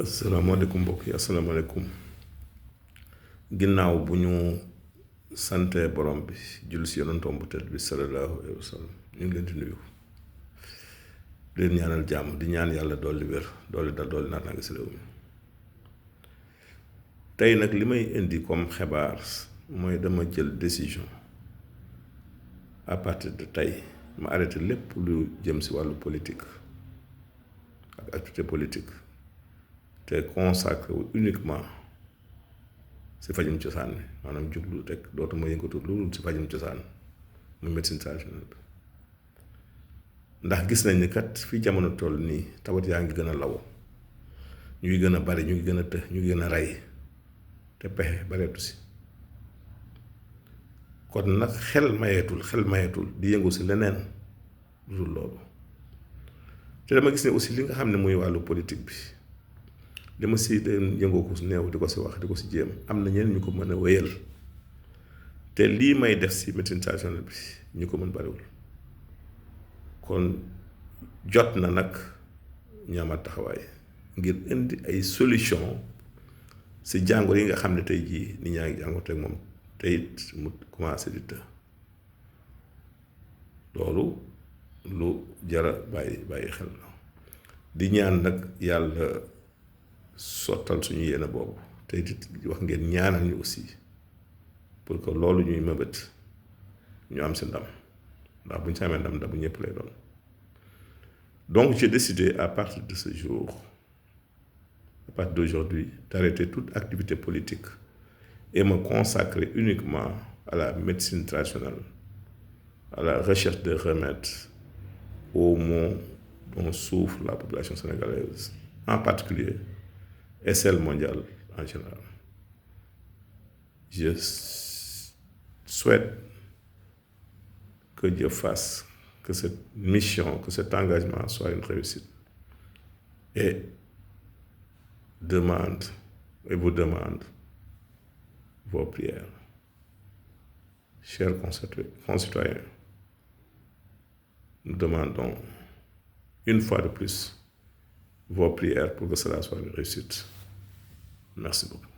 asalaamaaleykum mbokk yi asalaamaaleykum ginnaaw bu ñu sante borom bi julli si yonentam bu tedd bi sallallahu alayhi wa sallam ñu ngi leen di nuyu di leen ñaanal jàmm di ñaan yàlla dolli wér dolli dal dolli naataange si réew mi tey nag li may indi comme xibaar mooy dama jël décision à partir de tey ma arrêté lépp lu jëm si wàllu politique ak activité politique te consacré wu uniquement si fajum cosaan bi maanaam jublu rek dootuma yëngatu lu si fajum cosaan muy médecine traditionnelle bi ndax gis nañ ni kat fi jamono toll nii tawat yaa ngi gën a law ñu ngi gën a bari ñu ngi gën a të ñu ngi gën a rey te pexe bareetu si kon nag xel mayeetul di yëngu si leneen lu dul loolu te dama gis ne aussi li nga xam ne muy wàllu politique bi li ma si den yëngoo ko su néew di ko si wax di ko si jéem am na ñeneen ñu ko mën a wéyal te lii may def si médecine traditionnelle bi ñu ko mën bariwul kon jot na nag ñaamaat taxawaay ngir indi ay solution si jàngoro yi nga xam ne tey jii nit ñaa ngi jàngoro teg moom te it mu commencé di të loolu lu jara bàyyi xel la di ñaan nag yàlla sottal suñu yéene boobu te it wax ngeen ñaanal ñu aussi pour que loolu ñuy mëbët ñu am si ndam ndax bu ñu si amee ndam bu ñëpp lay doon donc j'ai décidé à partir de ce jour à partir d'aujourd'hui d'arrêter toute activité politique et me consacrer uniquement à la médecine traditionnelle, à la recherche de remèdes aux maux dont souffre la population sénégalaise en particulier et celle mondiale en général. Je souhaite que Dieu fasse que cette mission, que cet engagement soit une réussite et vous demande vos prières. Chers concitoyens, nous demandons une fois de plus vos prières pour que cela soit une réussite. Merci beaucoup.